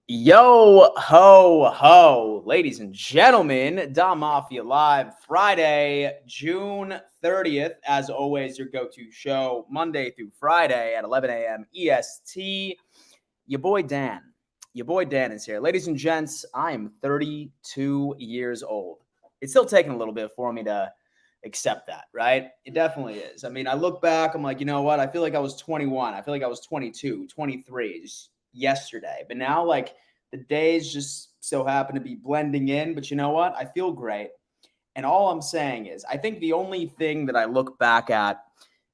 Yo, ho, ho, ladies and gentlemen, Mafia Live, Friday, June 30th. As always, your go-to show, Monday through Friday at 11 a.m. EST. Your boy Dan. Your boy Dan is here. Ladies and gents, I am 32 years old. It's still taking a little bit for me to accept that, right? It definitely is. I mean, I look back, I'm like, you know what? I feel like I was 21. I feel like I was 22, 23 just yesterday. But now, like, the days just so happen to be blending in. But you know what? I feel great. And all I'm saying is, I think the only thing that I look back at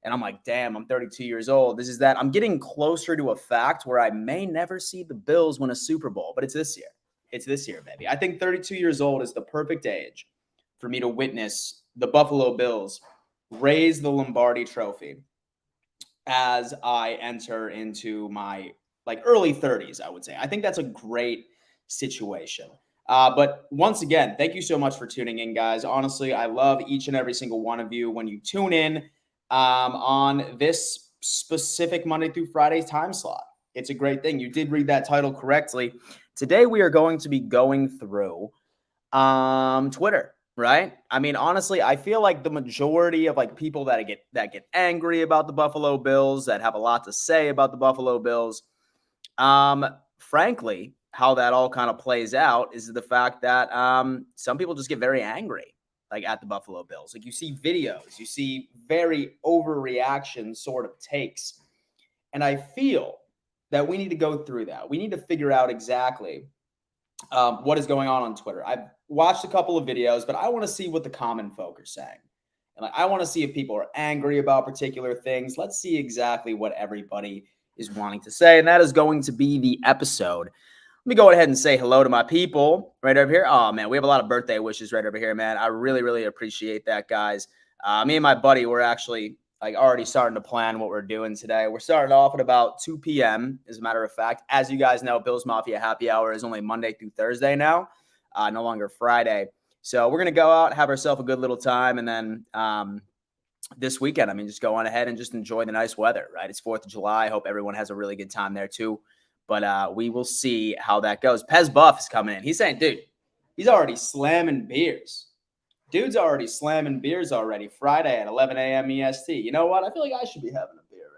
and I'm like, damn, I'm 32 years old. This is that I'm getting closer to a fact where I may never see the Bills win a Super Bowl, but it's this year. It's this year, baby. I think 32 years old is the perfect age for me to witness the Buffalo Bills raise the Lombardi Trophy as I enter into my early 30s, I would say. I think that's a great situation. But once again, thank you so much for tuning in, guys. Honestly, I love each and every single one of you when you tune in on this specific Monday through Friday time slot. It's a great thing. You did read that title correctly. Today, we are going to be going through Twitter. Right? I mean, honestly, I feel like the majority of people that get angry about the Buffalo Bills, that have a lot to say about the Buffalo Bills, frankly, how that all kind of plays out is the fact that some people just get very angry at the Buffalo Bills. You see videos, you see very overreaction sort of takes. And I feel that we need to go through that. We need to figure out exactly what is going on Twitter. I've watched a couple of videos, but I want to see what the common folk are saying. And I want to see if people are angry about particular things. Let's see exactly what everybody is wanting to say. And that is going to be the episode. Let me go ahead and say hello to my people right over here. Oh, man, we have a lot of birthday wishes right over here, man. I really, really appreciate that, guys. Me and my buddy, we're actually already starting to plan what we're doing today. We're starting off at about 2 p.m. As a matter of fact, as you guys know, Bills Mafia Happy Hour is only Monday through Thursday now, no longer Friday. So we're going to go out, have ourselves a good little time. And then this weekend, just go on ahead and just enjoy the nice weather, right? It's 4th of July. I hope everyone has a really good time there too. But we will see how that goes. Pez Buff is coming in. He's saying, dude, he's already slamming beers. Dude's already slamming beers already Friday at 11 a.m. EST. You know what? I feel like I should be having a beer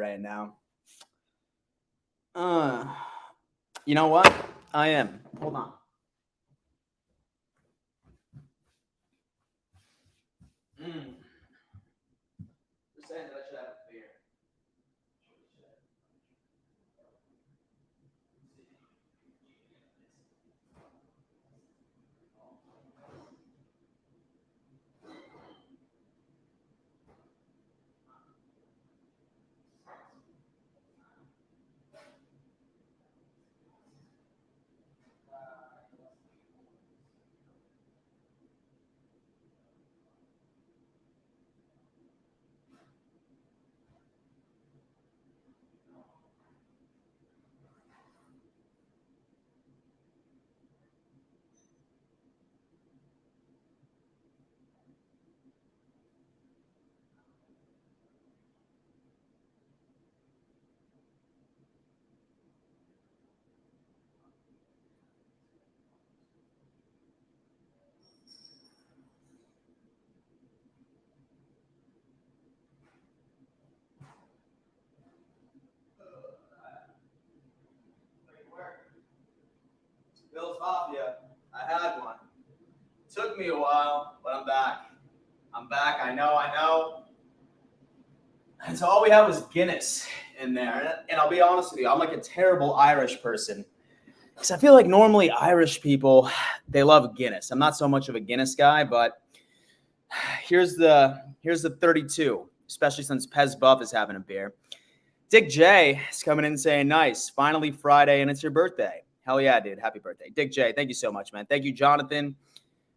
right now. You know what? I am. Hold on. You're saying that I should have a beer. Bills Mafia. I had one. Took me a while, but I'm back. I know. And so all we had was Guinness in there. And I'll be honest with you, I'm like a terrible Irish person. Because I feel like normally Irish people, they love Guinness. I'm not so much of a Guinness guy, but here's the 32, especially since Pez Buff is having a beer. Dick J is coming in saying, nice, finally Friday, and it's your birthday. Hell yeah, dude. Happy birthday. Dick J, thank you so much, man. Thank you, Jonathan.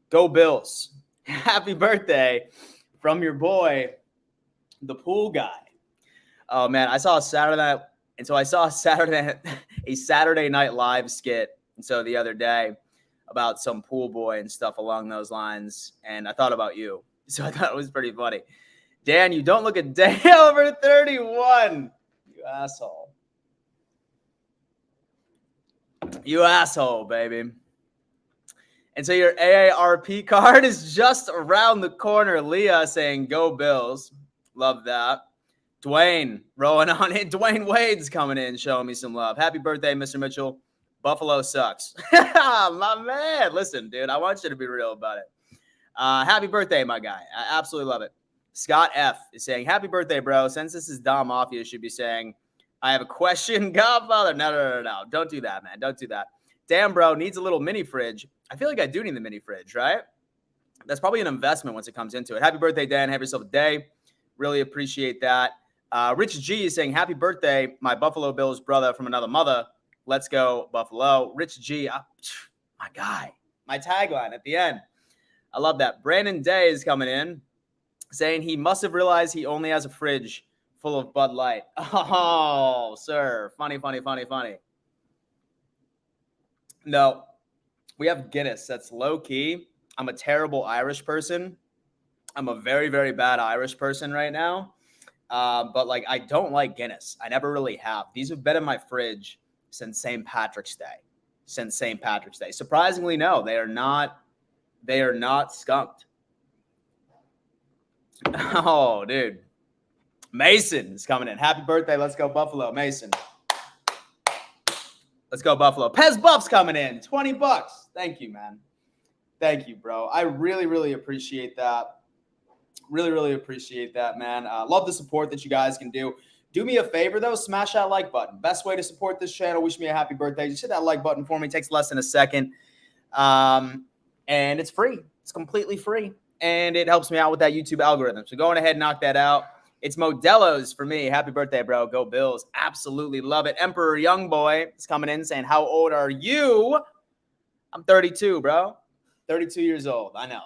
Go Bills. Happy birthday from your boy, the pool guy. Oh, man, I saw a Saturday Night Live skit the other day about some pool boy and stuff along those lines, and I thought about you. So I thought it was pretty funny. Dan, you don't look a day over 31. You asshole. You asshole, baby. And so your AARP card is just around the corner. Leah saying, go Bills. Love that. Dwayne rolling on it. Dwayne Wade's coming in, showing me some love. Happy birthday, Mr. Mitchell. Buffalo sucks. My man. Listen, dude, I want you to be real about it. Happy birthday, my guy. I absolutely love it. Scott F is saying, happy birthday, bro. Since this is Dom Mafia, should be saying, I have a question, Godfather. No. Don't do that, man. Don't do that. Damn, bro, needs a little mini fridge. I feel like I do need the mini fridge, right? That's probably an investment once it comes into it. Happy birthday, Dan. Have yourself a day. Really appreciate that. Rich G is saying, happy birthday, my Buffalo Bills brother from another mother. Let's go, Buffalo. Rich G, my guy. My tagline at the end. I love that. Brandon Day is coming in saying he must have realized he only has a fridge full of Bud Light. Oh, sir. Funny. No, we have Guinness. That's low key. I'm a terrible Irish person. I'm a very, very bad Irish person right now. But like, I don't like Guinness. I never really have. These have been in my fridge since St. Patrick's Day. Surprisingly, no, they are not skunked. Oh, dude. Mason is coming in. Happy birthday. Let's go, Buffalo. Mason. Let's go, Buffalo. Pez Buff's coming in. $20. Thank you, man. Thank you, bro. I really, really appreciate that. Really appreciate that, man. Love the support that you guys can do. Do me a favor, though. Smash that like button. Best way to support this channel. Wish me a happy birthday. Just hit that like button for me. It takes less than a second. And it's free. It's completely free. And it helps me out with that YouTube algorithm. So go on ahead and knock that out. It's Modelo's for me. Happy birthday, bro. Go Bills. Absolutely love it. Emperor Youngboy is coming in saying, how old are you? I'm 32, bro. 32 years old. I know.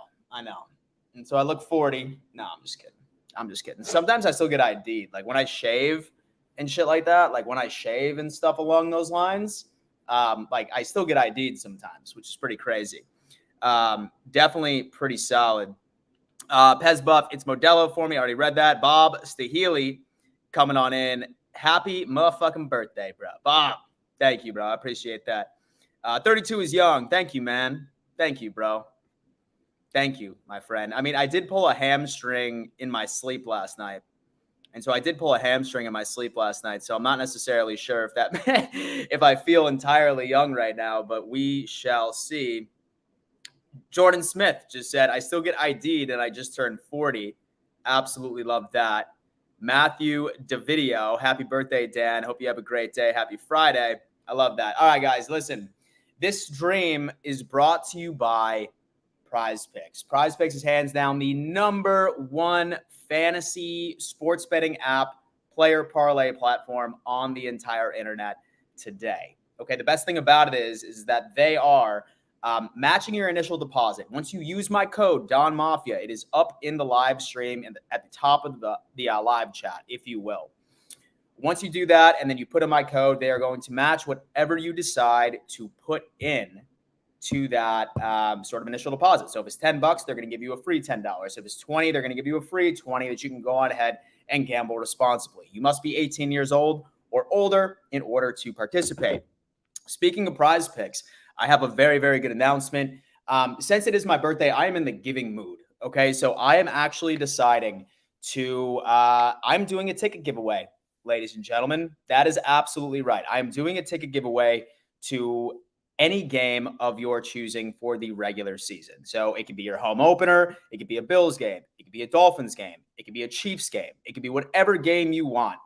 And so I look 40. No, I'm just kidding. Sometimes I still get ID'd. Like when I shave and shit like that, like when I shave and stuff along those lines, like I still get ID'd sometimes, which is pretty crazy. Definitely pretty solid. Pez Buff, it's Modelo for me. I already read that. Bob Stahili coming on in. Happy motherfucking birthday, bro. Bob, thank you, bro. I appreciate that. 32 is young. Thank you, man. Thank you, bro. Thank you, my friend. I mean, I did pull a hamstring in my sleep last night. And so I did pull a hamstring in my sleep last night. So I'm not necessarily sure if that if I feel entirely young right now, but we shall see. Jordan Smith just said, I still get ID'd and I just turned 40. Absolutely love that. Matthew DeVideo, happy birthday, Dan. Hope you have a great day. Happy Friday. I love that. All right, guys, listen. This stream is brought to you by Prize Picks. Prize Picks is hands down the #1 fantasy sports betting app, player parlay platform on the entire internet today. Okay, the best thing about it is that they are matching your initial deposit. Once you use my code Don Mafia, it is up in the live stream and at the top of the live chat, if you will. Once you do that and then you put in my code, they are going to match whatever you decide to put in to that sort of initial deposit. So if it's $10, they're going to give you a free $10. If it's $20, they're going to give you a free $20 that you can go on ahead and gamble responsibly. You must be 18 years old or older in order to participate. Speaking of Prize Picks, I have a very, very good announcement. Since it is my birthday, I am in the giving mood. Okay, so I am actually deciding to, I'm doing a ticket giveaway, ladies and gentlemen. That is absolutely right. I am doing a ticket giveaway to any game of your choosing for the regular season. So it could be your home opener. It could be a Bills game. It could be a Dolphins game. It could be a Chiefs game. It could be whatever game you want.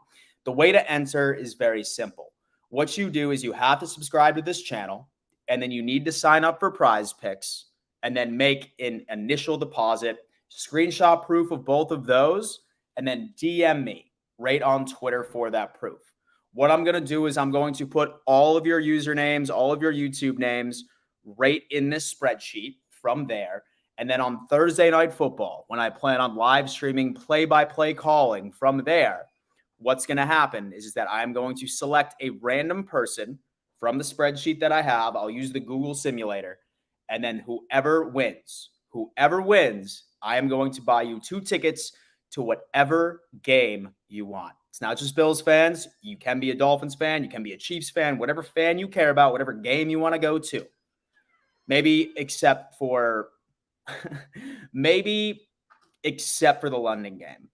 The way to enter is very simple. What you do is you have to subscribe to this channel, and then you need to sign up for Prize Picks and then make an initial deposit, screenshot proof of both of those, and then DM me right on Twitter for that proof. What I'm going to do is I'm going to put all of your usernames, all of your YouTube names right in this spreadsheet from there. And then on Thursday Night Football, when I plan on live streaming play-by-play calling from there, what's going to happen is that I'm going to select a random person from the spreadsheet that I have. I'll use the Google simulator. And then whoever wins, I am going to buy you 2 tickets to whatever game you want. It's not just Bills fans. You can be a Dolphins fan. You can be a Chiefs fan, whatever fan you care about, whatever game you want to go to. Maybe except for maybe except for the London game.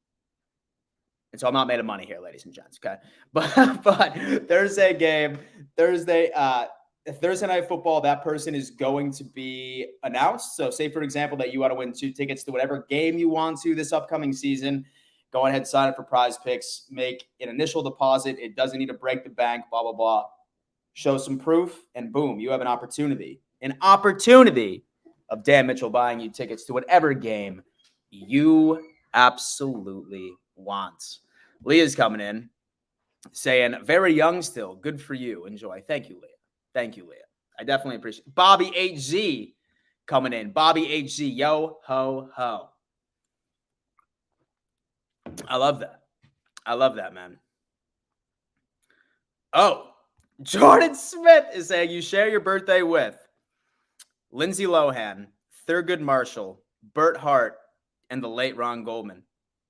And so I'm not made of money here, ladies and gents. Okay. But Thursday game, Thursday night football, that person is going to be announced. So say, for example, that you want to win 2 tickets to whatever game you want to this upcoming season. Go ahead, sign up for Prize Picks, make an initial deposit. It doesn't need to break the bank, blah, blah, blah. Show some proof, and boom, you have an opportunity of Dan Mitchell buying you tickets to whatever game you absolutely want. Leah's coming in saying, very young still. Good for you. Enjoy. Thank you, Leah. Thank you, Leah. I definitely appreciate it. Bobby HZ coming in. Bobby HZ. Yo, ho, ho. I love that. I love that, man. Oh, Jordan Smith is saying you share your birthday with Lindsay Lohan, Thurgood Marshall, Bert Hart, and the late Ron Goldman.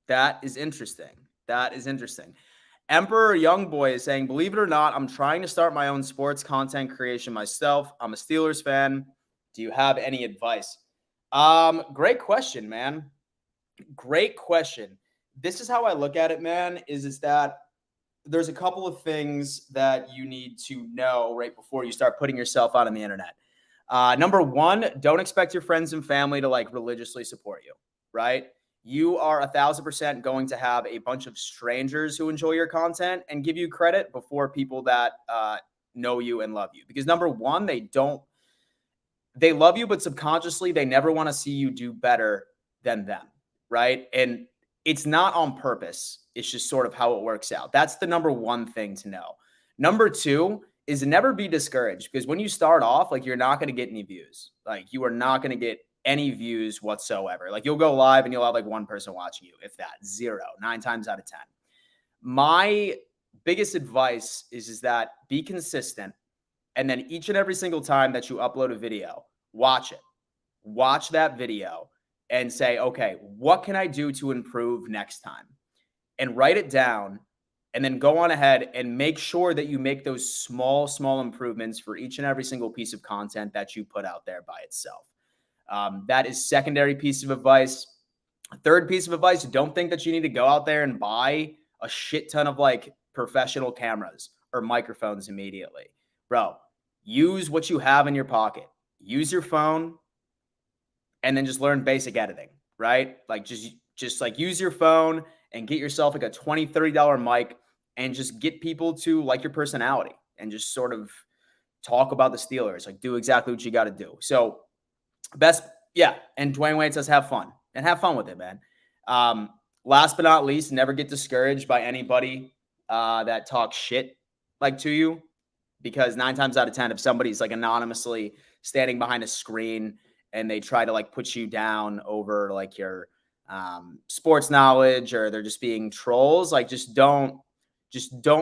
That is interesting. That is interesting. Emperor Youngboy is saying, believe it or not, I'm trying to start my own sports content creation myself. I'm a Steelers fan. Do you have any advice? Great question, man. Great question. This is how I look at it, man, is that there's a couple of things that you need to know right before you start putting yourself out on the internet. Number one, don't expect your friends and family to like religiously support you, right? You are 1,000% going to have a bunch of strangers who enjoy your content and give you credit before people that know you and love you. Because number one, they love you, but subconsciously they never want to see you do better than them, right? And it's not on purpose. It's just sort of how it works out. That's the number one thing to know. Number two is never be discouraged, because when you start off, like, you're not going to get any views. Like, you are not going to get any views whatsoever. Like, you'll go live and you'll have like one person watching you, if that. 0, 9 times out of 10. My biggest advice is that be consistent. And then each and every single time that you upload a video, watch it. Watch that video and say, okay, what can I do to improve next time? And write it down, and then go on ahead and make sure that you make those small improvements for each and every single piece of content that you put out there by itself. That is secondary piece of advice. Third piece of advice, don't think that you need to go out there and buy a shit ton of like professional cameras or microphones immediately. Bro, use what you have in your pocket. Use your phone and then just learn basic editing, right? Like just like use your phone and get yourself like a $20, $30 mic and just get people to like your personality and just sort of talk about the Steelers. Like, do exactly what you got to do. So and Dwayne Wade says have fun with it, man. Last but not least, never get discouraged by anybody that talks shit like to you, because 9 times out of 10, if somebody's like anonymously standing behind a screen and they try to like put you down over like your sports knowledge, or they're just being trolls, like just don't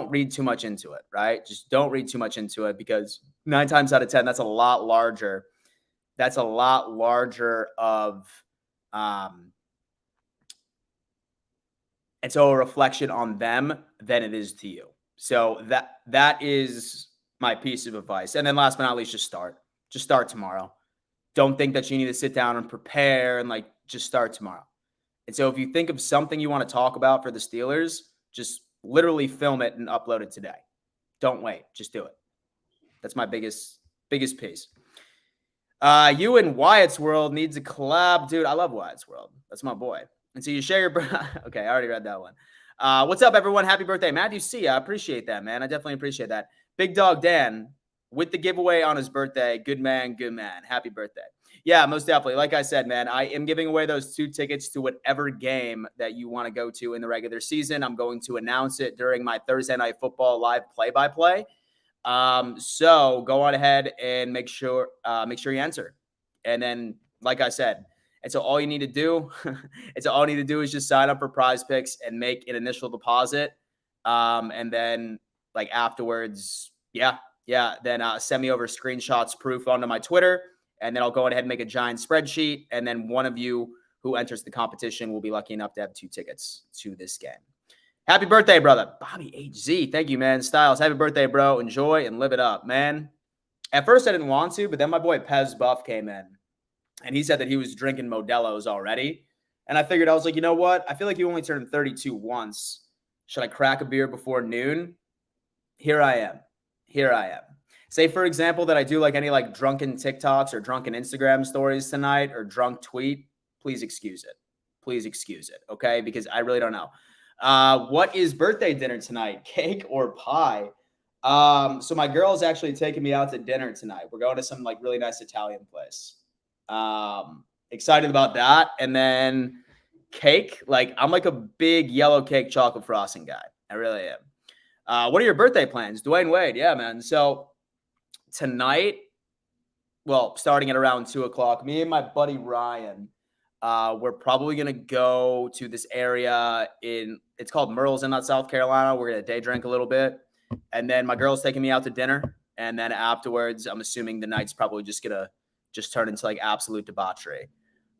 read too much into it, right? Just don't read too much into it, because 9 times out of 10, that's a lot larger of it's a reflection on them than it is to you. So that is my piece of advice. And then last but not least, just start tomorrow. Don't think that you need to sit down and prepare, and like, just start tomorrow. And so if you think of something you want to talk about for the Steelers, just literally film it and upload it today. Don't wait. Just do it. That's my biggest piece. You and Wyatt's World needs a collab. Dude, I love Wyatt's World. That's my boy. And so you share your... Okay, I already read that one. What's up, everyone? Happy birthday, Matthew C. I appreciate that, man. I definitely appreciate that. Big Dog Dan with the giveaway on his birthday. Good man, good man. Happy birthday. Yeah, most definitely. Like I said, man, I am giving away those 2 tickets to whatever game that you want to go to in the regular season. I'm going to announce it during my Thursday Night Football live play-by-play. So go on ahead and make sure you enter. And then, like I said, and so all you need to do, is just sign up for Prize Picks and make an initial deposit. And then like afterwards, then send me over screenshots, proof onto my Twitter. And then I'll go ahead and make a giant spreadsheet. And then one of you who enters the competition will be lucky enough to have 2 tickets to this game. Happy birthday, brother. Bobby HZ. Thank you, man. Styles, happy birthday, bro. Enjoy and live it up, man. At first, I didn't want to, but then my boy Pez Buff came in, and he said that he was drinking Modelo's already. And I figured, I was like, you know what? I feel like you only turned 32 once. Should I crack a beer before noon? Here I am. Say, for example, that I do like any like drunken TikToks or drunken Instagram stories tonight or drunk tweet. Please excuse it. Okay? Because I really don't know. What is birthday dinner tonight? Cake or pie? So my girl's actually taking me out to dinner tonight. We're going to some like really nice Italian place. Excited about that. And then cake, like I'm like a big yellow cake chocolate frosting guy. I really am. What are your birthday plans? Dwayne Wade. Yeah, man. So tonight, well, starting at around 2:00, me and my buddy Ryan, we're probably going to go to this area it's called Merle's in South Carolina. We're going to day drink a little bit. And then my girl's taking me out to dinner. And then afterwards, I'm assuming the night's probably just going to turn into like absolute debauchery.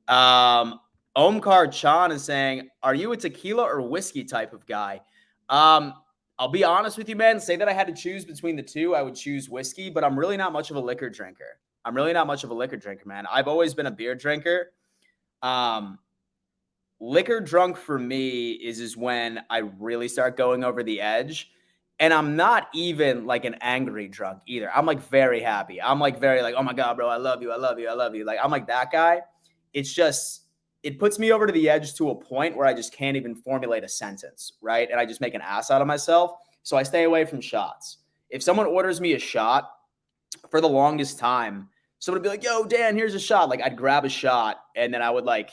Omkar Chan is saying, are you a tequila or whiskey type of guy? I'll be honest with you, man. Say that I had to choose between the two, I would choose whiskey, but I'm really not much of a liquor drinker. Man. I've always been a beer drinker. Liquor drunk for me is when I really start going over the edge. And I'm not even like an angry drunk either. I'm like very happy. I'm like very like, oh my God, bro, I love you. Like I'm like that guy. It's just, it puts me over to the edge to a point where I just can't even formulate a sentence, right? And I just make an ass out of myself. So I stay away from shots. If someone orders me a shot, for the longest time, someone would be like, yo, Dan, here's a shot. Like I'd grab a shot and then I would like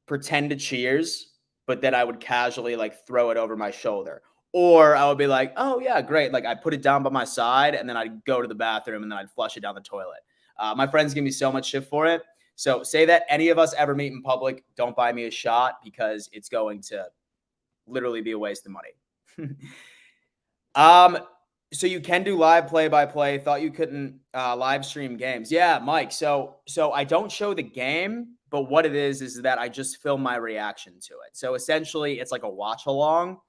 pretend to cheers, but then I would casually like throw it over my shoulder. Or I would be like, oh, yeah, great. Like I'd put it down by my side and then I'd go to the bathroom and then I'd flush it down the toilet. My friends give me so much shit for it. So say that any of us ever meet in public, don't buy me a shot because it's going to literally be a waste of money. So you can do live play-by-play. Thought you couldn't live stream games. Yeah, Mike. So I don't show the game, but what it is that I just film my reaction to it. So essentially it's like a watch along.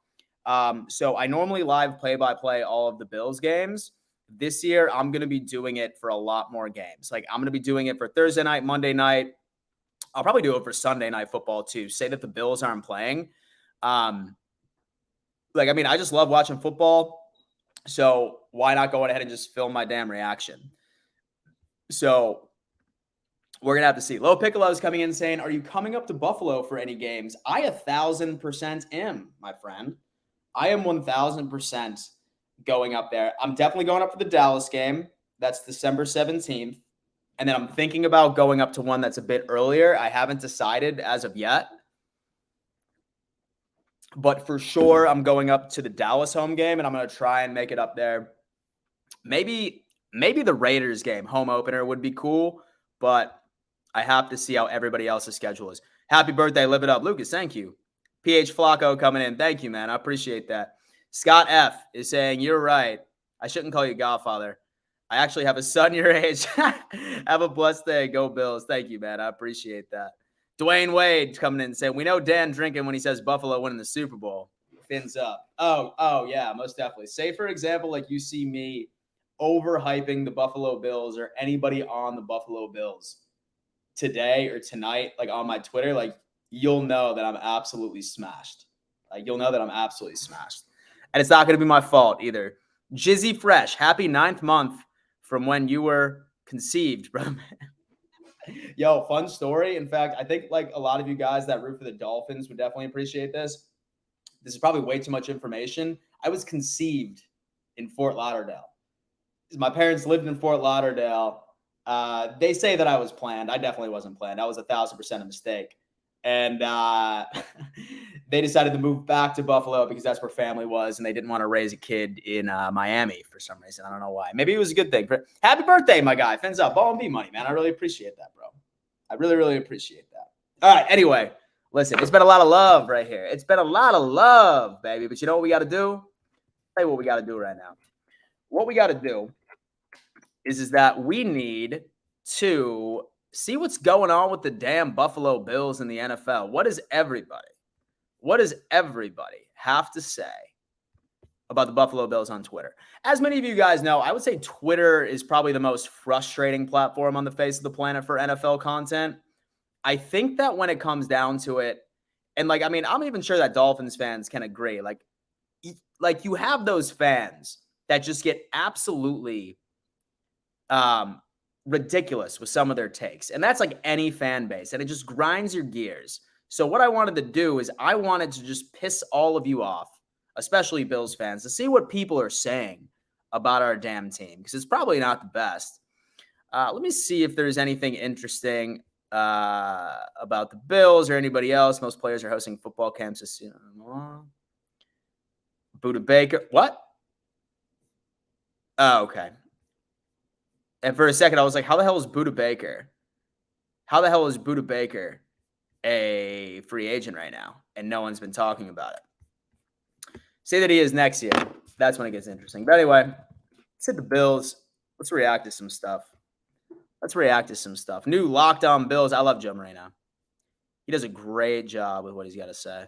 So I normally live play-by-play all of the Bills games. This year, I'm going to be doing it for a lot more games. Like I'm going to be doing it for Thursday night, Monday night. I'll probably do it for Sunday night football too. Say that the Bills aren't playing. I just love watching football. So why not go ahead and just film my damn reaction? So we're going to have to see. Low Piccolo is coming in saying, are you coming up to Buffalo for any games? I 1,000% am, my friend. I am 1,000% going up there. I'm definitely going up for the Dallas game. That's December 17th. And then I'm thinking about going up to one that's a bit earlier. I haven't decided as of yet. But for sure, I'm going up to the Dallas home game, and I'm going to try and make it up there. Maybe the Raiders game, home opener, would be cool. But I have to see how everybody else's schedule is. Happy birthday. Live it up. Lucas, thank you. PH Flacco coming in. Thank you, man. I appreciate that. Scott F. is saying, you're right. I shouldn't call you Godfather. I actually have a son your age. Have a blessed day. Go Bills. Thank you, man. I appreciate that. Dwayne Wade coming in and saying, we know Dan drinking when he says Buffalo winning the Super Bowl. Fins up. Oh, yeah, most definitely. Say, for example, like you see me overhyping the Buffalo Bills or anybody on the Buffalo Bills today or tonight, like on my Twitter, like you'll know that I'm absolutely smashed. And it's not going to be my fault either. Jizzy Fresh, happy 9th month from when you were conceived, bro. Yo, fun story. In fact, I think like a lot of you guys that root for the Dolphins would definitely appreciate this. This is probably way too much information. I was conceived in Fort Lauderdale. My parents lived in Fort Lauderdale. They say that I was planned. I definitely wasn't planned. I was 1,000% a mistake. And they decided to move back to Buffalo because that's where family was, and they didn't want to raise a kid in Miami for some reason. I don't know why. Maybe it was a good thing. Happy birthday, my guy. Fins up. Ball and B money, man. I really appreciate that, bro. I really, really appreciate that. All right, anyway, listen, it's been a lot of love right here. It's been a lot of love, baby. But you know what we got to do? I'll tell you what we got to do right now. What we got to do is that we need to see what's going on with the damn Buffalo Bills in the NFL. What is everybody? what does everybody have to say about the Buffalo Bills on Twitter? As many of you guys know, I would say Twitter is probably the most frustrating platform on the face of the planet for NFL content. I think that when it comes down to it, and like, I mean, I'm even sure that Dolphins fans can agree. Like you have those fans that just get absolutely ridiculous with some of their takes. And that's like any fan base, and it just grinds your gears. So what I wanted to do is I wanted to just piss all of you off, especially Bills fans, to see what people are saying about our damn team, because it's probably not the best. Let me see if there's anything interesting about the Bills or anybody else. Most players are hosting football camps this year. Buda Baker. What? Oh, okay. And for a second, I was like, how the hell is Buda Baker? How the hell is Buda Baker a free agent right now? And no one's been talking about it. Say that he is next year. That's when it gets interesting. But anyway, let's hit the Bills. Let's react to some stuff. New Locked On Bills. I love Joe Moreno. He does a great job with what he's got to say.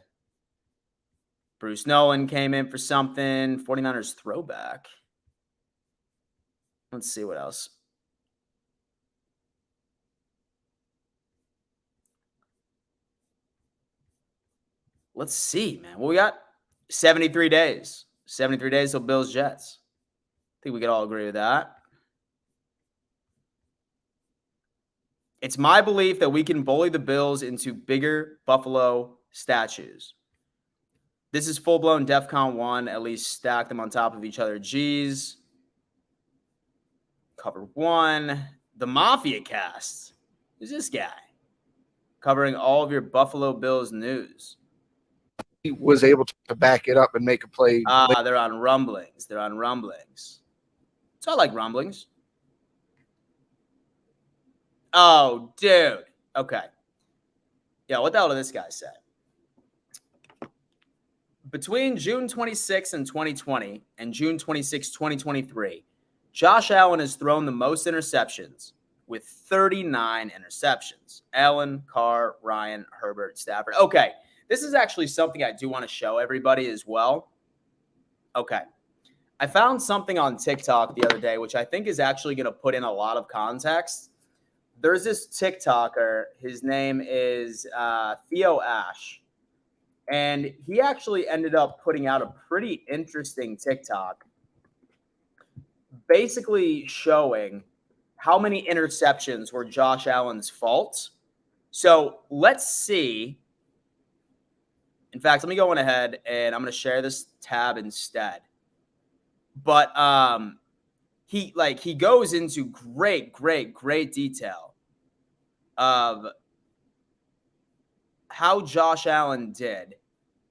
Bruce Nolan came in for something. 49ers throwback. Let's see what else. Let's see, man. Well, we got 73 days. 73 days till Bills Jets. I think we could all agree with that. It's my belief that we can bully the Bills into bigger Buffalo statues. This is full-blown DEFCON 1. At least stack them on top of each other. G's. Cover 1. The Mafia cast. Who's this guy? Covering all of your Buffalo Bills news. He was able to back it up and make a play. They're on rumblings. So I like rumblings. Oh, dude. Okay. Yeah, what the hell did this guy say? Between June 26 and 2020 and June 26, 2023, Josh Allen has thrown the most interceptions with 39 interceptions. Allen, Carr, Ryan, Herbert, Stafford. Okay, this is actually something I do want to show everybody as well. Okay. I found something on TikTok the other day, which I think is actually going to put in a lot of context. There's this TikToker. His name is Theo Ash. And he actually ended up putting out a pretty interesting TikTok, basically showing how many interceptions were Josh Allen's fault. So let's see. In fact, let me go on ahead and I'm going to share this tab instead. But he goes into great detail of how Josh Allen did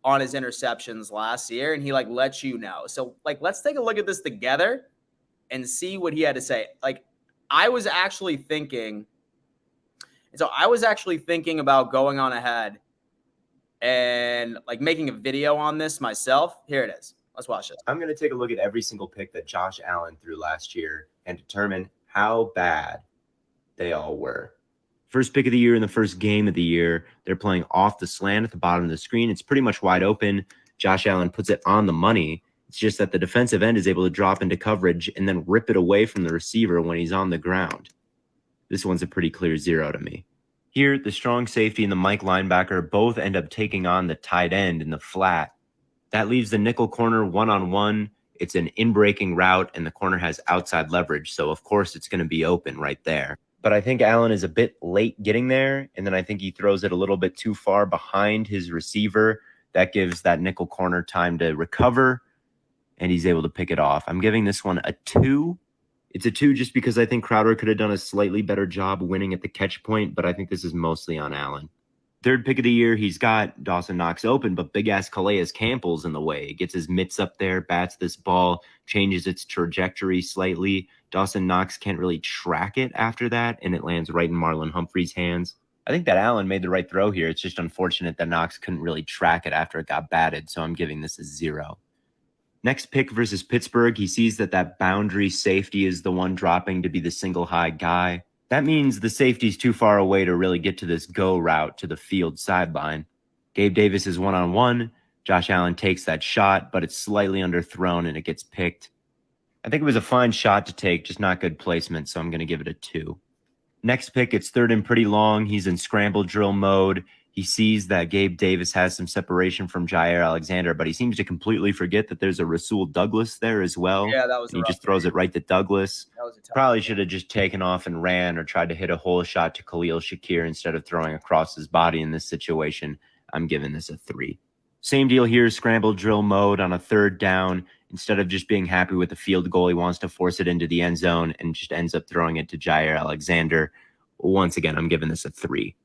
on his interceptions last year, and he lets you know. So let's take a look at this together and see what he had to say. I was actually thinking about going on ahead and making a video on this myself. Here it is. Let's watch this. I'm going to take a look at every single pick that Josh Allen threw last year and determine how bad they all were. First pick of the year in the first game of the year. They're playing off the slant at the bottom of the screen. It's pretty much wide open. Josh Allen puts it on the money. It's just that the defensive end is able to drop into coverage and then rip it away from the receiver when he's on the ground. This one's a pretty clear 0 to me. Here, the strong safety and the Mike linebacker both end up taking on the tight end in the flat. That leaves the nickel corner one-on-one. It's an in-breaking route, and the corner has outside leverage, so of course it's going to be open right there. But I think Allen is a bit late getting there, and then I think he throws it a little bit too far behind his receiver. That gives that nickel corner time to recover, and he's able to pick it off. I'm giving this one a 2. It's a 2 just because I think Crowder could have done a slightly better job winning at the catch point, but I think this is mostly on Allen. Third pick of the year, he's got Dawson Knox open, but big-ass Calais Campbell's in the way. He gets his mitts up there, bats this ball, changes its trajectory slightly. Dawson Knox can't really track it after that, and it lands right in Marlon Humphrey's hands. I think that Allen made the right throw here. It's just unfortunate that Knox couldn't really track it after it got batted, so I'm giving this a 0. Next pick versus Pittsburgh, he sees that boundary safety is the one dropping to be the single high guy. That means the safety's too far away to really get to this go route to the field sideline. Gabe Davis is one-on-one. Josh Allen takes that shot, but it's slightly underthrown and it gets picked. I think it was a fine shot to take, just not good placement, so I'm going to give it a 2. Next pick, it's third and pretty long. He's in scramble drill mode. He sees that Gabe Davis has some separation from Jair Alexander, but he seems to completely forget that there's a Rasul Douglas there as well. Yeah, that was and he just throws it right to Douglas. That was a tough Probably should have just taken off and ran or tried to hit a hole shot to Khalil Shakir instead of throwing across his body in this situation. I'm giving this a 3. Same deal here, scramble drill mode on a third down. Instead of just being happy with the field goal, he wants to force it into the end zone and just ends up throwing it to Jair Alexander. Once again, I'm giving this a 3.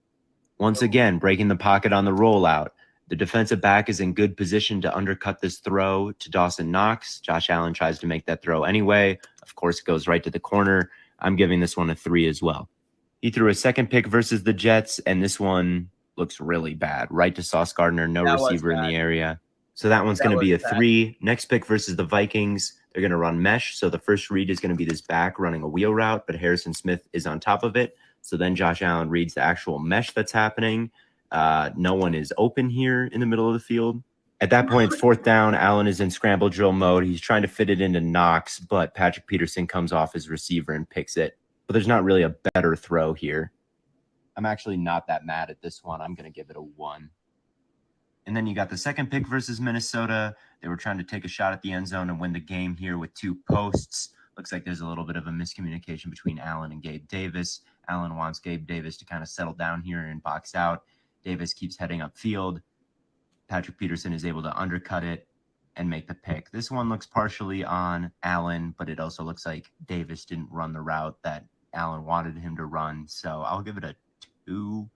Once again, breaking the pocket on the rollout. The defensive back is in good position to undercut this throw to Dawson Knox. Josh Allen tries to make that throw anyway. Of course, it goes right to the corner. I'm giving this one a 3 as well. He threw a second pick versus the Jets, and this one looks really bad. Right to Sauce Gardner, no receiver in the area. So that one's going to be a 3. Next pick versus the Vikings. They're going to run mesh. So the first read is going to be this back running a wheel route, but Harrison Smith is on top of it. So then Josh Allen reads the actual mesh that's happening. No one is open here in the middle of the field. At that point, it's fourth down. Allen is in scramble drill mode. He's trying to fit it into Knox, but Patrick Peterson comes off his receiver and picks it. But there's not really a better throw here. I'm actually not that mad at this one. I'm going to give it a 1. And then you got the second pick versus Minnesota. They were trying to take a shot at the end zone and win the game here with 2 posts. Looks like there's a little bit of a miscommunication between Allen and Gabe Davis. Allen wants Gabe Davis to kind of settle down here and box out. Davis keeps heading upfield. Patrick Peterson is able to undercut it and make the pick. This one looks partially on Allen, but it also looks like Davis didn't run the route that Allen wanted him to run. So I'll give it a 2.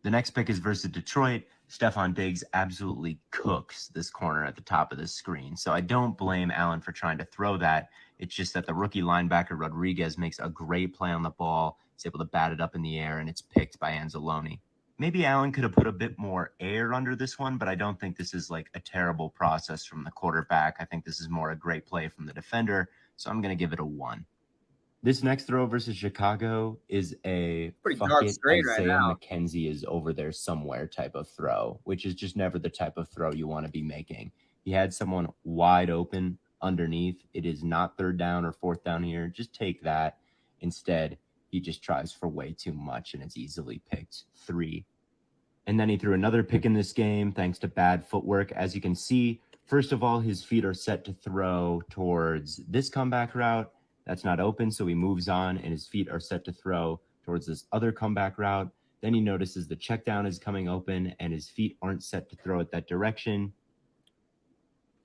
The next pick is versus Detroit. Stephon Diggs absolutely cooks this corner at the top of the screen. So I don't blame Allen for trying to throw that. It's just that the rookie linebacker Rodriguez makes a great play on the ball. He's able to bat it up in the air, and it's picked by Anzalone. Maybe Allen could have put a bit more air under this one, but I don't think this is like a terrible process from the quarterback. I think this is more a great play from the defender. So I'm going to give it a 1. This next throw versus Chicago is a pretty fuck dark it, screen right Isaiah now. McKenzie is over there somewhere type of throw, which is just never the type of throw you want to be making. He had someone wide open underneath. It is not third down or fourth down here. Just take that. Instead, he just tries for way too much, and it's easily picked. 3. And then he threw another pick in this game thanks to bad footwork. As you can see, first of all, his feet are set to throw towards this comeback route. That's not open, so he moves on, and his feet are set to throw towards this other comeback route. Then he notices the check down is coming open, and his feet aren't set to throw it that direction.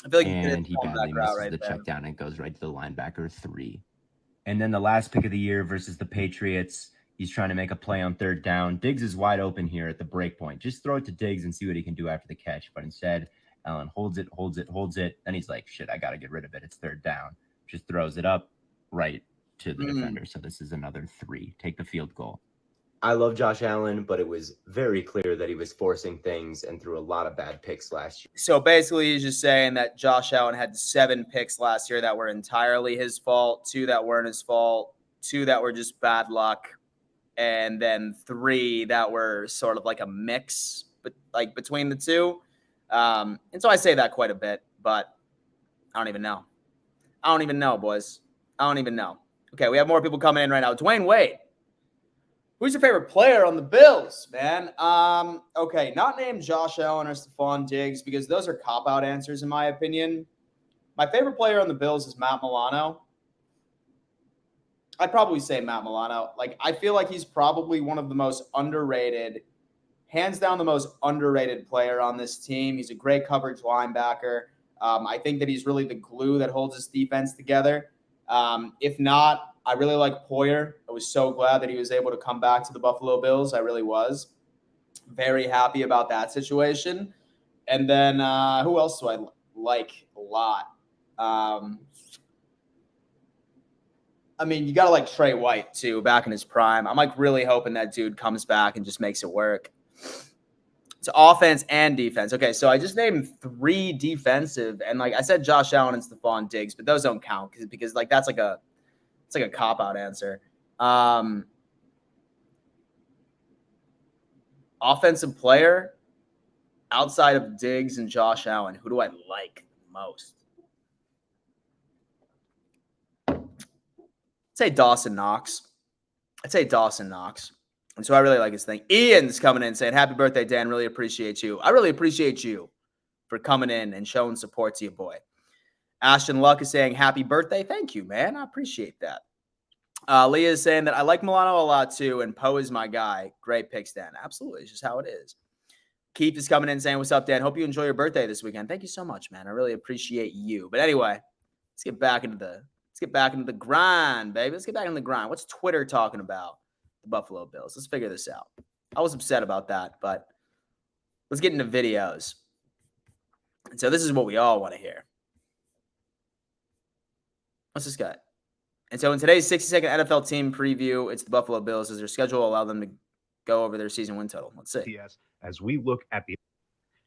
I feel like and he badly misses the check down and goes right to the linebacker. 3. And then the last pick of the year versus the Patriots. He's trying to make a play on third down. Diggs is wide open here at the break point. Just throw it to Diggs and see what he can do after the catch. But instead, Allen holds it. Then he's like, shit, I got to get rid of it. It's third down. Just throws it up right to the defender. So this is another 3. Take the field goal. I love Josh Allen, but it was very clear that he was forcing things and threw a lot of bad picks last year. So basically, he's just saying that Josh Allen had 7 picks last year that were entirely his fault, 2 that weren't his fault, 2 that were just bad luck, and then 3 that were sort of like a mix, but like between the 2. And so I say that quite a bit, but I don't even know. Boys. I don't even know. Okay, we have more people coming in right now. Dwayne Wade. Who's your favorite player on the Bills, man? Okay, not named Josh Allen or Stephon Diggs because those are cop-out answers in my opinion. My favorite player on the Bills is Matt Milano. I'd probably say Matt Milano. Like, I feel like he's probably one of the most underrated, hands down the most underrated player on this team. He's a great coverage linebacker. I think that he's really the glue that holds this defense together. If not, I really like Poyer. I was so glad that he was able to come back to the Buffalo Bills. I really was. Very happy about that situation. And then who else do I like a lot? I mean, you got to like Trey White, too, back in his prime. I'm like really hoping that dude comes back and just makes it work. It's offense and defense. Okay, so I just named 3 defensive. And like I said, Josh Allen and Stephon Diggs, but those don't count because like that's like a – it's like a cop-out answer. Offensive player, Outside of Diggs and Josh Allen, who do I like most? I'd say Dawson Knox. And so I really like his thing. Ian's coming in saying, happy birthday, Dan. Really appreciate you. I really appreciate you for coming in and showing support to your boy. Ashton Luck is saying, happy birthday. Thank you, man. I appreciate that. Leah is saying that I like Milano a lot too, and Poe is my guy. Great pick, Stan. Absolutely. It's just how it is. Keith is coming in saying, what's up, Dan? Hope you enjoy your birthday this weekend. Thank you so much, man. I really appreciate you. But anyway, let's get back into the grind, baby. Let's get back into the grind. What's Twitter talking about? The Buffalo Bills. Let's figure this out. I was upset about that, but let's get into videos. And so this is what we all want to hear. What's this guy? And so in today's 60-second NFL team preview, it's the Buffalo Bills. Does their schedule allow them to go over their season win total? Let's see. Yes, as we look at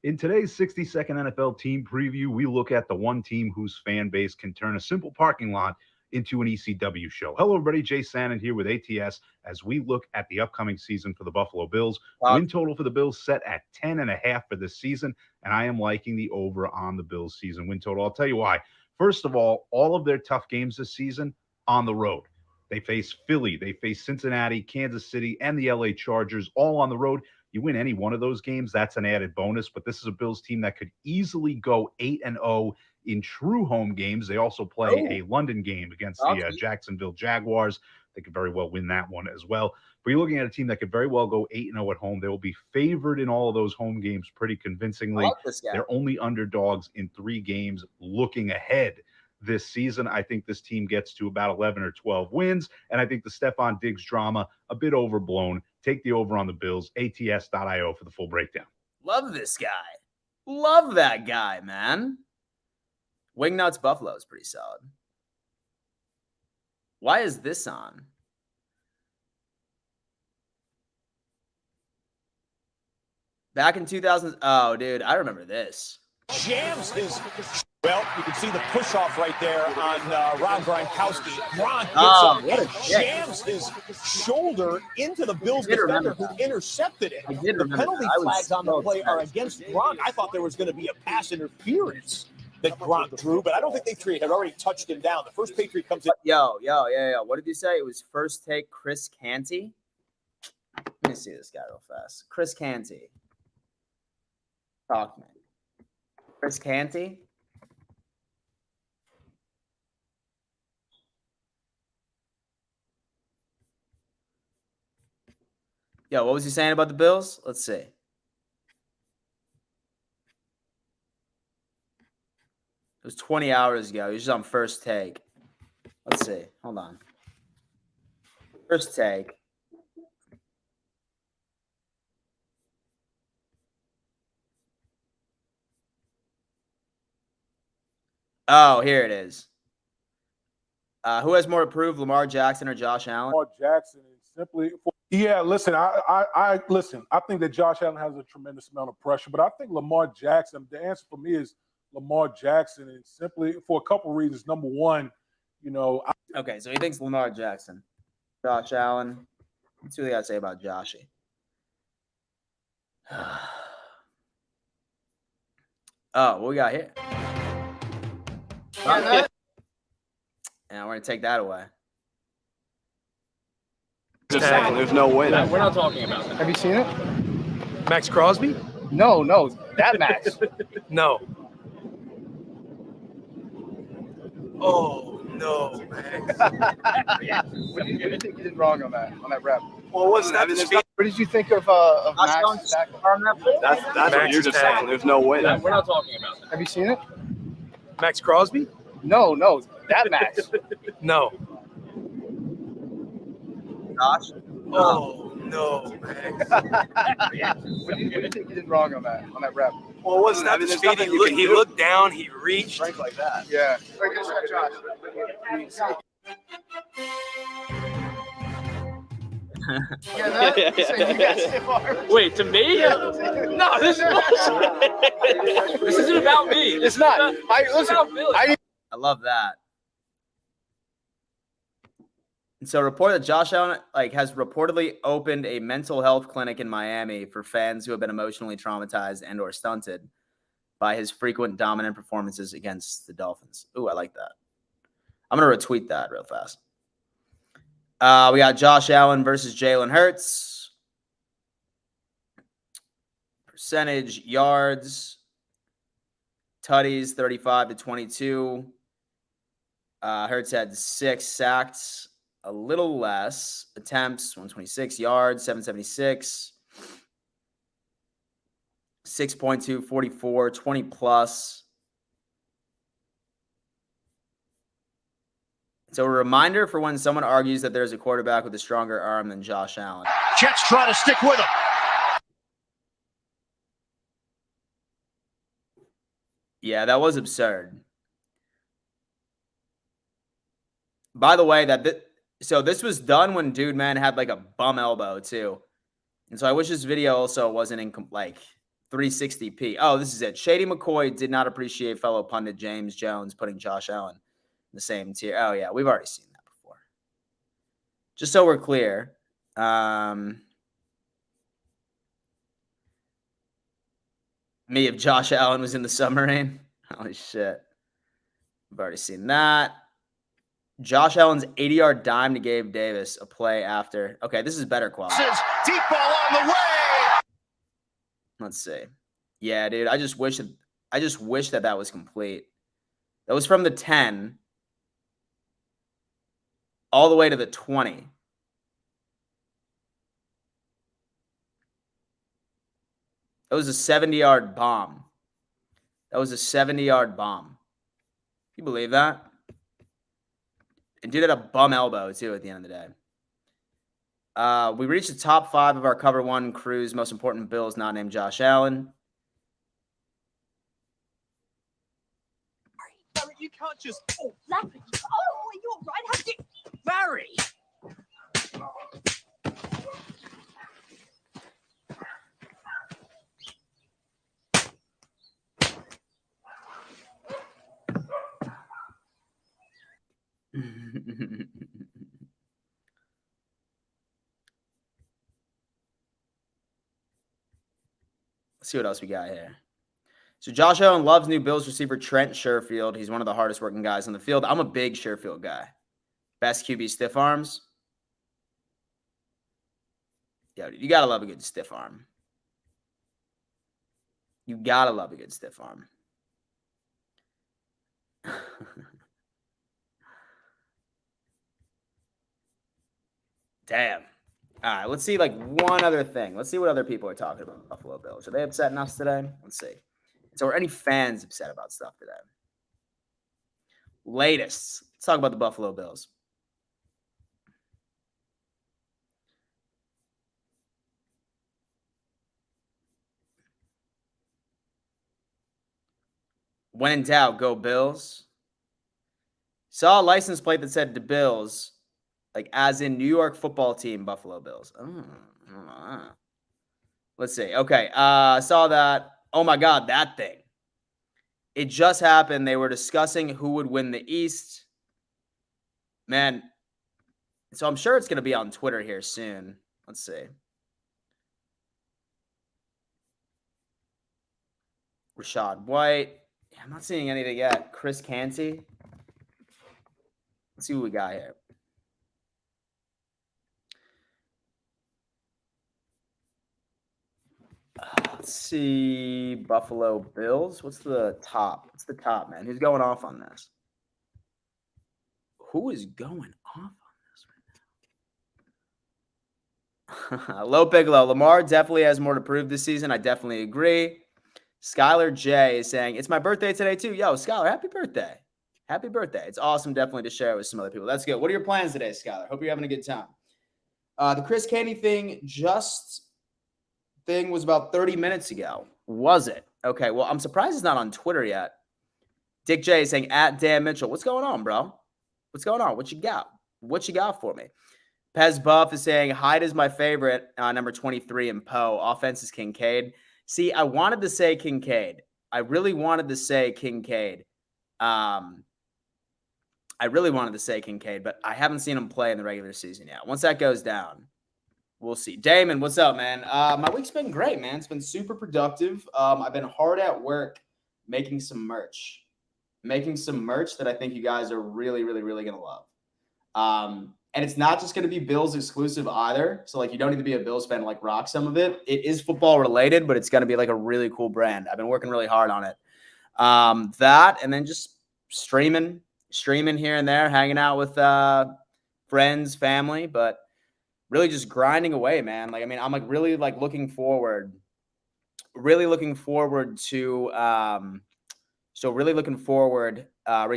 in today's 60-second NFL team preview, we look at the one team whose fan base can turn a simple parking lot into an ECW show. Hello, everybody. Jay Sannon here with ATS as we look at the upcoming season for the Buffalo Bills. Wow. Win total for the Bills set at 10.5 for this season, and I am liking the over on the Bills season win total. I'll tell you why. First of all of their tough games this season on the road. They face Philly, they face Cincinnati, Kansas City, and the LA Chargers all on the road. You win any one of those games, that's an added bonus. But this is a Bills team that could easily go 8-0 in true home games. They also play a London game against the Jacksonville Jaguars. They could very well win that one as well. But you're looking at a team that could very well go 8-0 at home. They will be favored in all of those home games pretty convincingly. They're only underdogs in 3 games looking ahead this season. I think this team gets to about 11 or 12 wins, and I think the Stephon Diggs drama, a bit overblown. Take the over on the Bills, ats.io for the full breakdown. Love this guy. Love that guy, man. Wingnuts Buffalo is pretty solid. Why is this on? Back in 2000, oh, dude, I remember this. Jams his, well, you can see the push-off right there on Rob Gronkowski. Gronk jams his shoulder into the Bills defender who intercepted it. The penalty flags on the play are against Gronk. I thought there was going to be a pass interference that Gronk drew, but I don't think they had already touched him down. The first Patriot comes in. Yo. What did you say? It was first take Chris Canty? Let me see this guy real fast. Chris Canty. Talk, man. Chris Canty? Yo, what was he saying about the Bills? Let's see. It was 20 hours ago. He was just on first take. Let's see. Hold on. First take. Oh, here it is. Who has more to prove, Lamar Jackson or Josh Allen? Lamar Jackson is simply listen, I listen. I think that Josh Allen has a tremendous amount of pressure, but I think Lamar Jackson, the answer for me is Lamar Jackson, and simply for a couple of reasons. Number one, okay, so he thinks Lamar Jackson. Josh Allen. Let's see what they got to say about Joshy. Oh, what we got here? And we're going to take that away. There's no way. We're not talking about that. Have you seen it? Max Crosby? No, that Max. No. Oh, no, Max. What do you think you did wrong on that rep? Well, it wasn't. What did you think of Max tackle? That's what you're just saying. There's no way. We're not talking about that. Have you seen it? Max Crosby? No, that Max. No. Josh? Oh, no, Max. What do you think you did wrong on that rep? Well, it wasn't. He looked down, he reached. Strength like that. Yeah. Right, good shot, Josh. Wait, to me? No, this is bullshit. This isn't about me. It's not. It's about Billy. I love that. And so, report that Josh Allen has reportedly opened a mental health clinic in Miami for fans who have been emotionally traumatized and or stunted by his frequent dominant performances against the Dolphins. Ooh, I like that. I'm going to retweet that real fast. We got Josh Allen versus Jalen Hurts. Percentage, yards, tutties, 35-22. Hurts had 6 sacks, a little less. Attempts, 126. Yards, 776. 6.2, 44, 20 plus. So a reminder for when someone argues that there's a quarterback with a stronger arm than Josh Allen. Jets trying to stick with him. Yeah, that was absurd. By the way, so this was done when Dude Man had like a bum elbow too. And so I wish this video also wasn't in 360p. Oh, this is it. Shady McCoy did not appreciate fellow pundit James Jones putting Josh Allen in the same tier. Oh, yeah, we've already seen that before. Just so we're clear. Me if Josh Allen was in the submarine. Holy shit. We've already seen that. Josh Allen's 80-yard dime to Gabe Davis, a play after. Okay, this is better quality. Deep ball on the way. Let's see. Yeah, dude, I just wish that was complete. That was from the 10 all the way to the 20. That was a 70-yard bomb. That was a 70-yard bomb. Can you believe that? And dude had a bum elbow, too, at the end of the day. We reached the top 5 of our Cover 1 crew's most important Bills not named Josh Allen. Barry, you can't just... Oh, Larry. Oh, you're right. How did you... Barry! Let's see what else we got here. So Josh Allen loves new Bills receiver Trent Sherfield. He's one of the hardest working guys on the field. I'm a big Sherfield guy. Best QB stiff arms. Yo, you got to love a good stiff arm. You got to love a good stiff arm. Damn. All right, let's see one other thing. Let's see what other people are talking about Buffalo Bills. Are they upsetting us today? Let's see. So are any fans upset about stuff today? Latest. Let's talk about the Buffalo Bills. When in doubt, go Bills. Saw a license plate that said the Bills. As in New York football team, Buffalo Bills. Let's see. Okay. Saw that. Oh, my God, that thing. It just happened. They were discussing who would win the East. Man. So I'm sure it's going to be on Twitter here soon. Let's see. Rashad White. Yeah, I'm not seeing anything yet. Chris Canty. Let's see what we got here. Let's see. Buffalo Bills. What's the top? What's the top, man? Who's going off on this? Who is going off on this right now? Low Bigelow. Lamar definitely has more to prove this season. I definitely agree. Skylar J is saying, it's my birthday today, too. Yo, Skylar, happy birthday. Happy birthday. It's awesome definitely to share it with some other people. That's good. What are your plans today, Skylar? Hope you're having a good time. The Chris Canty thing was about 30 minutes ago. Was it? Okay, well, I'm surprised it's not on Twitter yet. Dick J is saying, at Dan Mitchell. What's going on, bro? What's going on? What you got? What you got for me? Pez Buff is saying, Hyde is my favorite, number 23 in Poe. Offense is Kincaid. See, I wanted to say Kincaid. I really wanted to say Kincaid. I I really wanted to say Kincaid, but I haven't seen him play in the regular season yet. Once that goes down, we'll see. Damon, what's up, man? My week's been great, man. It's been super productive. I've been hard at work making some merch. That I think you guys are really, really, really going to love. And it's not just going to be Bills exclusive either. So, like, you don't need to be a Bills fan to, like, rock some of it. It is football related, but it's going to be, like, a really cool brand. I've been working really hard on it. That, and then just streaming here and there, hanging out with friends, family, but really just grinding away, man. Like, I mean, I'm, like, really, like, looking forward to right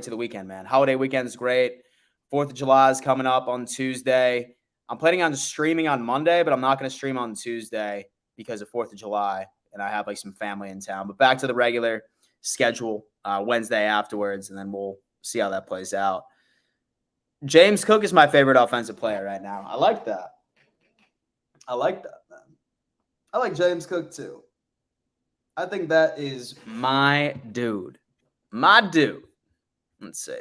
to the weekend, man. Holiday weekend is great. 4th of July is coming up on Tuesday. I'm planning on streaming on Monday, but I'm not going to stream on Tuesday because of 4th of July, and I have, like, some family in town. But back to the regular schedule Wednesday afterwards, and then we'll see how that plays out. James Cook is my favorite offensive player right now. I like that, man. I like James Cook too. I think that is my dude. Let's see.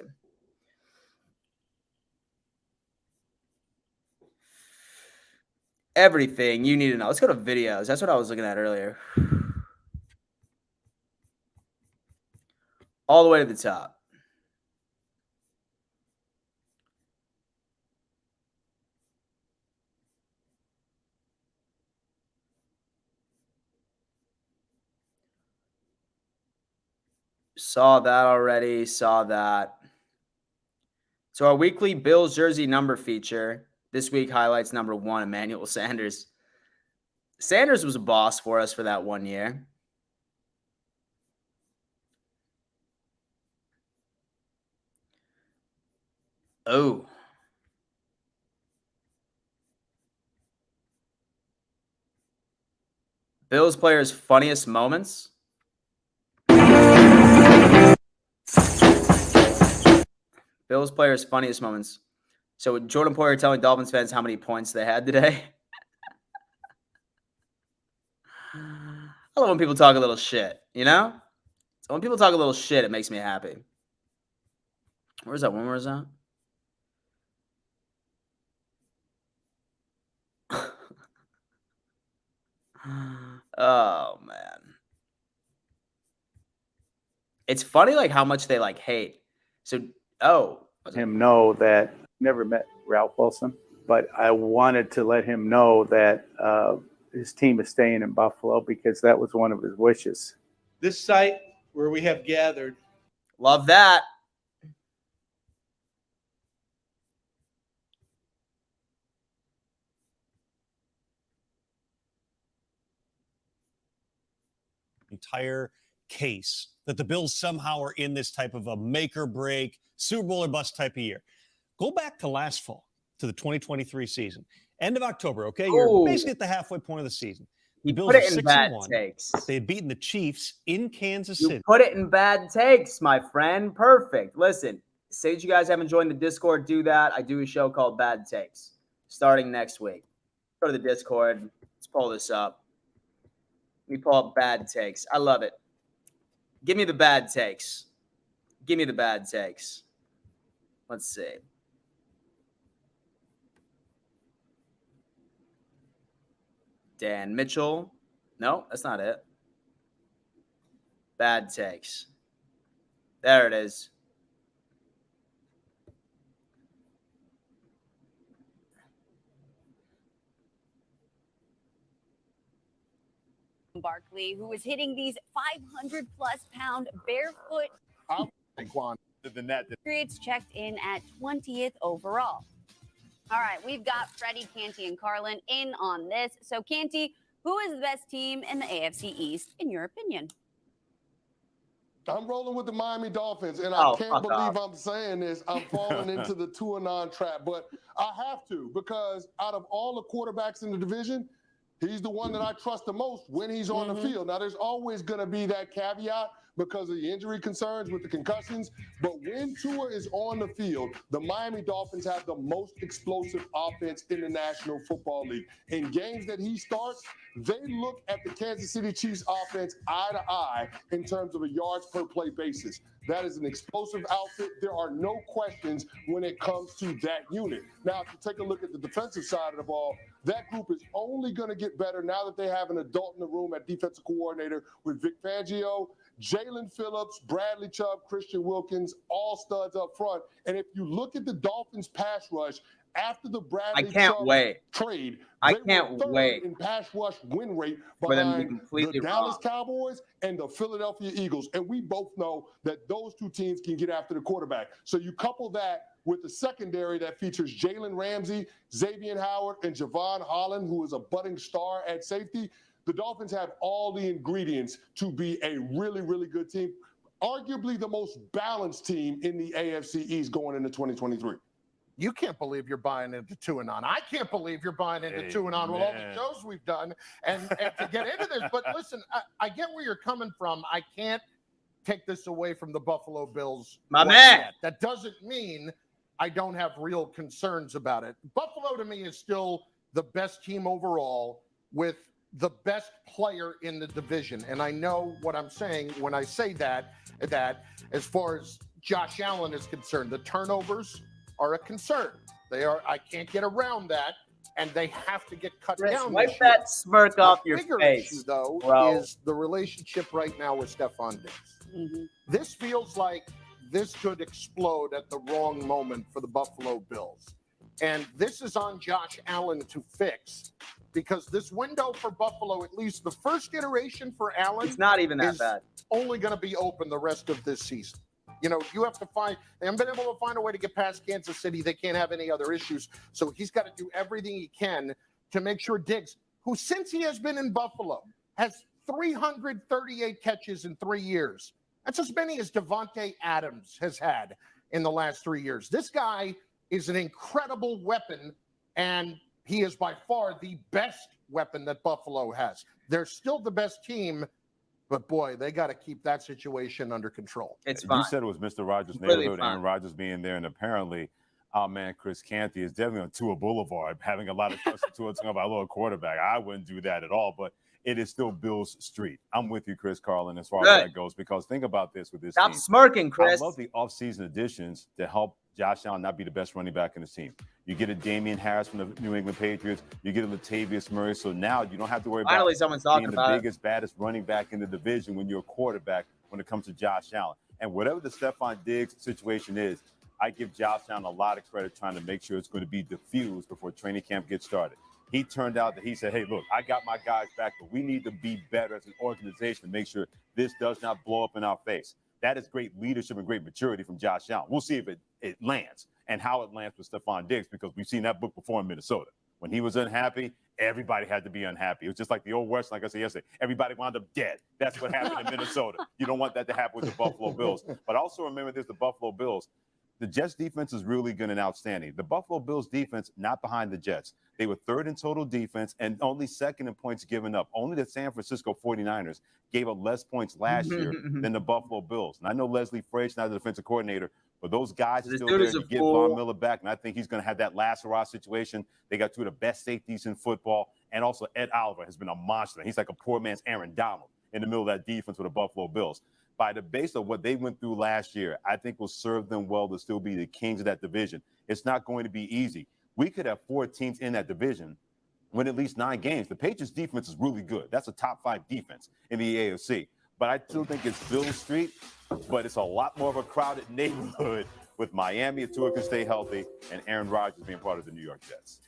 Everything you need to know. Let's go to videos. That's what I was looking at earlier. All the way to the top. Saw that already. Saw that. So our weekly Bills jersey number feature. This week highlights number 1, Emmanuel Sanders. Sanders was a boss for us for that 1 year. Oh. Bills players' funniest moments. Bills players' funniest moments. So Jordan Poyer telling Dolphins fans how many points they had today. I love when people talk a little shit, you know? So when people talk a little shit, it makes me happy. Where's that one? Where's that? Oh, man. It's funny, like, how much they, like, hate. So, him know that never met Ralph Wilson, but I wanted to let him know that his team is staying in Buffalo because that was one of his wishes. This site where we have gathered. Love that. Entire case that the Bills somehow are in this type of a make or break, Super Bowl or bust type of year. Go back to last fall, to the 2023 season. End of October, okay? You're basically at the halfway point of the season. The Bills put are it in 6-1. bad takes. They had beaten the Chiefs in Kansas You City. put it in bad takes, my friend. Perfect. Listen, say that you guys haven't joined the Discord, do that. I do a show called Bad Takes starting next week. Go to the Discord. Let's pull this up. Let me pull up Bad Takes. I love it. Give me the bad takes. Let's see. Dan Mitchell. No, that's not it. Bad takes. There it is. Barkley, who was hitting these 500-plus-pound barefoot. The net. Patriots checked in at 20th overall. All right, we've got Freddie, Canty, and Carlin in on this. So, Canty, who is the best team in the AFC East, in your opinion? I'm rolling with the Miami Dolphins, and I can't believe I'm saying this. I'm falling into the 2-9 trap, but I have to because out of all the quarterbacks in the division, he's the one that I trust the most when he's on the field. Now, there's always going to be that caveat, because of the injury concerns with the concussions. But when Tua is on the field, the Miami Dolphins have the most explosive offense in the National Football League. In games that he starts, they look at the Kansas City Chiefs offense eye to eye in terms of a yards per play basis. That is an explosive outfit. There are no questions when it comes to that unit. Now, if you take a look at the defensive side of the ball, that group is only going to get better now that they have an adult in the room at defensive coordinator with Vic Fangio, Jalen Phillips, Bradley Chubb, Christian Wilkins, all studs up front. And if you look at the Dolphins' pass rush, after the Bradley Chubb trade, they were third in pass rush win rate behind the Dallas Cowboys and the Philadelphia Eagles. And we both know that those two teams can get after the quarterback. So you couple that with the secondary that features Jalen Ramsey, Xavier Howard, and Javon Holland, who is a budding star at safety. The Dolphins have all the ingredients to be a really, really good team. Arguably the most balanced team in the AFC East going into 2023. You can't believe you're buying into Tuanon. I can't believe you're buying into Tuanon with all the shows we've done and to get into this. But listen, I get where you're coming from. I can't take this away from the Buffalo Bills. My man. Yet. That doesn't mean I don't have real concerns about it. Buffalo to me is still the best team overall with the best player in the division. And I know what I'm saying when I say that as far as Josh Allen is concerned, the turnovers are a concern. They are. I can't get around that, and they have to get cut down. Wipe that smirk off your bigger face, issue, though, is the relationship right now with Stephon Diggs. This feels like this could explode at the wrong moment for the Buffalo Bills, and this is on Josh Allen to fix, because this window for Buffalo, at least the first iteration for Allen, it's not even that bad. Only going to be open the rest of this season. You know, you have to find, they haven't been able to find a way to get past Kansas City. They can't have any other issues. So he's got to do everything he can to make sure Diggs, who since he has been in Buffalo, has 338 catches in 3 years. That's as many as Devontae Adams has had in the last 3 years. This guy is an incredible weapon, and he is by far the best weapon that Buffalo has. They're still the best team, but boy, they got to keep that situation under control. It's fine. You said it was Mr. Rogers' neighborhood, Aaron Rodgers being there, and apparently our man Chris Canty is definitely on Tua Boulevard, having a lot of trust in Tua, talking about a little quarterback. I wouldn't do that at all, but it is still Bill's street. I'm with you, Chris Carlin, as far as that goes, because think about this with this team. Stop smirking, Chris. I love the offseason additions to help Josh Allen not be the best running back in the team. You get a Damian Harris from the New England Patriots. You get a Latavius Murray. So now you don't have to worry about being the biggest, baddest running back in the division when you're a quarterback when it comes to Josh Allen. And whatever the Stephon Diggs situation is, I give Josh Allen a lot of credit trying to make sure it's going to be diffused before training camp gets started. He turned out that he said, hey, look, I got my guys back, but we need to be better as an organization to make sure this does not blow up in our face. That is great leadership and great maturity from Josh Allen. We'll see if it lands and how it lands with Stephon Diggs, because we've seen that book before in Minnesota. When he was unhappy, everybody had to be unhappy. It was just like the old West, like I said yesterday. Everybody wound up dead. That's what happened in Minnesota. You don't want that to happen with the Buffalo Bills. But also remember this, the Buffalo Bills, the Jets defense is really good and outstanding. The Buffalo Bills defense, not behind the Jets. They were third in total defense and only second in points given up. Only the San Francisco 49ers gave up less points last year than the Buffalo Bills. And I know Leslie Frazier, not the defensive coordinator, but those guys are still there. You get Von Miller back, and I think he's going to have that last hurrah situation. They got two of the best safeties in football. And also Ed Oliver has been a monster. He's like a poor man's Aaron Donald in the middle of that defense with the Buffalo Bills. By the base of what they went through last year, I think will serve them well to still be the kings of that division. It's not going to be easy. We could have 4 teams in that division win at least 9 games. The Patriots defense is really good. That's a top 5 defense in the AFC. But I still think it's Bill Street, but it's a lot more of a crowded neighborhood with Miami if Tua can stay healthy and Aaron Rodgers being part of the New York Jets.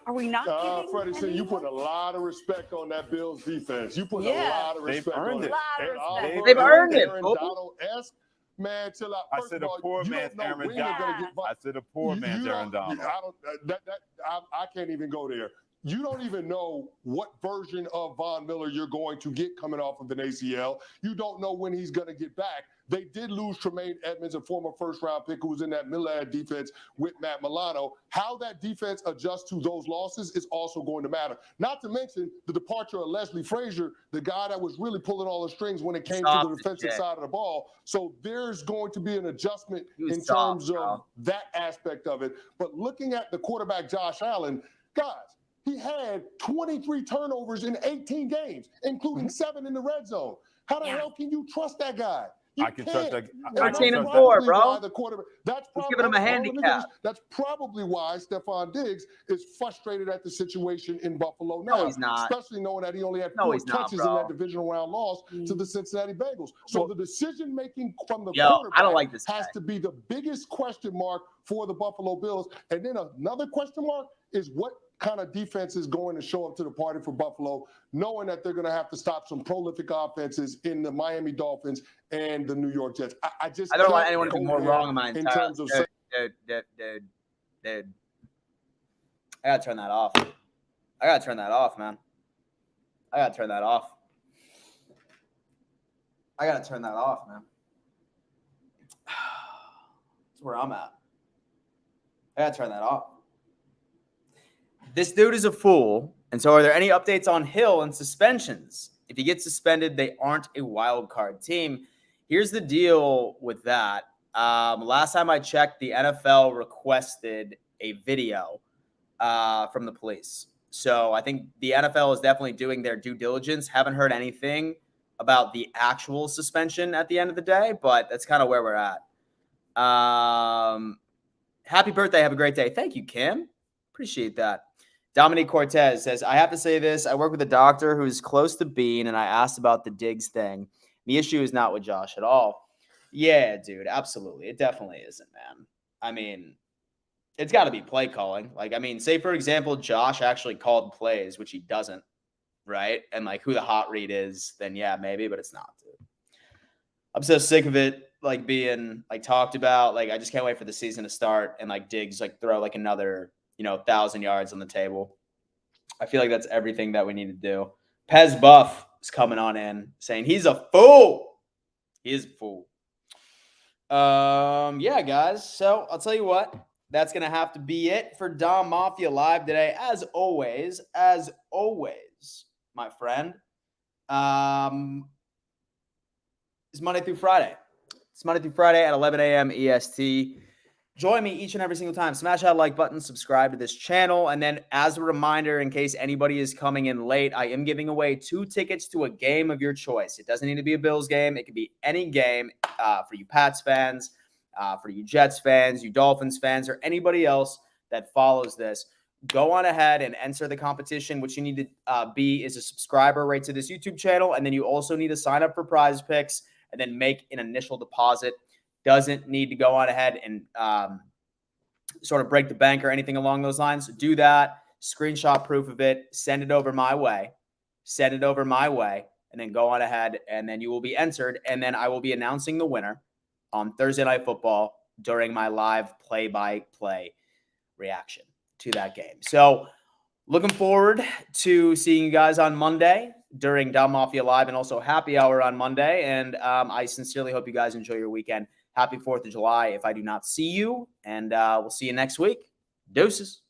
Are we not Freddie said you put a lot of respect on that Bills defense. You put a lot of respect on it. They've earned it. Aaron Donald-esque, man, chill out. I said a poor man's Aaron Donald. I said a poor man's Aaron Donald. I can't even go there. you don't even know what version of Von Miller you're going to get coming off of an ACL. You don't know when he's going to get back. They did lose Tremaine Edmonds, a former first-round pick who was in that Millard defense with Matt Milano. How that defense adjusts to those losses is also going to matter. Not to mention the departure of Leslie Frazier, the guy that was really pulling all the strings when it came to the defensive side of the ball. So there's going to be an adjustment in terms of that aspect of it. But looking at the quarterback, Josh Allen, guys, he had 23 turnovers in 18 games, including 7 in the red zone. How the hell can you trust that guy? You I can trust that. 13-4, bro. The quarterback. That's He's giving him a handicap. That's probably why Stephon Diggs is frustrated at the situation in Buffalo now. No, he's not. Especially knowing that he only had 4 catches in that divisional round loss to the Cincinnati Bengals. So the decision-making from the quarterback I don't like this has to be the biggest question mark for the Buffalo Bills. And then another question mark is what kind of defense is going to show up to the party for Buffalo, knowing that they're going to have to stop some prolific offenses in the Miami Dolphins and the New York Jets. I don't want anyone to be more wrong in my entire in terms of dude. I gotta turn that off. I gotta turn that off, man. I gotta turn that off. That's where I'm at. I gotta turn that off. This dude is a fool. And so are there any updates on Hill and suspensions? If he gets suspended, they aren't a wild card team. Here's the deal with that. Last time I checked, the NFL requested a video from the police. So I think the NFL is definitely doing their due diligence. Haven't heard anything about the actual suspension at the end of the day, but that's kind of where we're at. Happy birthday. Have a great day. Thank you, Kim. Appreciate that. Dominique Cortez says, I have to say this. I work with a doctor who is close to Bean, and I asked about the Diggs thing. The issue is not with Josh at all. Yeah, dude, absolutely. It definitely isn't, man. I mean, it's got to be play calling. Like, I mean, say, for example, Josh actually called plays, which he doesn't, right? And, like, who the hot read is, then, yeah, maybe, but it's not, dude. I'm so sick of it, like, being, like, talked about. Like, I just can't wait for the season to start and, like, Diggs, like, throw, like, another 1,000 yards on the table. I feel like that's everything that we need to do. Pez Buff is coming on in saying he's a fool. He is a fool. Yeah, guys. So I'll tell you what, that's going to have to be it for Dom Mafia Live today. As always, my friend, it's Monday through Friday. It's Monday through Friday at 11 a.m. EST. Join me each and every single time. Smash that like button, subscribe to this channel. And then as a reminder, in case anybody is coming in late, I am giving away 2 tickets to a game of your choice. It doesn't need to be a Bills game. It could be any game for you Pats fans, for you Jets fans, you Dolphins fans, or anybody else that follows this. Go on ahead and enter the competition. What you need to be is a subscriber right to this YouTube channel. And then you also need to sign up for Prize Picks and then make an initial deposit. Doesn't need to go on ahead and sort of break the bank or anything along those lines. Do that, screenshot proof of it, send it over my way, and then go on ahead, and then you will be entered, and then I will be announcing the winner on Thursday Night Football during my live play-by-play reaction to that game. So looking forward to seeing you guys on Monday during Dom Mafia Live and also Happy Hour on Monday, and I sincerely hope you guys enjoy your weekend. Happy 4th of July if I do not see you, and we'll see you next week. Deuces.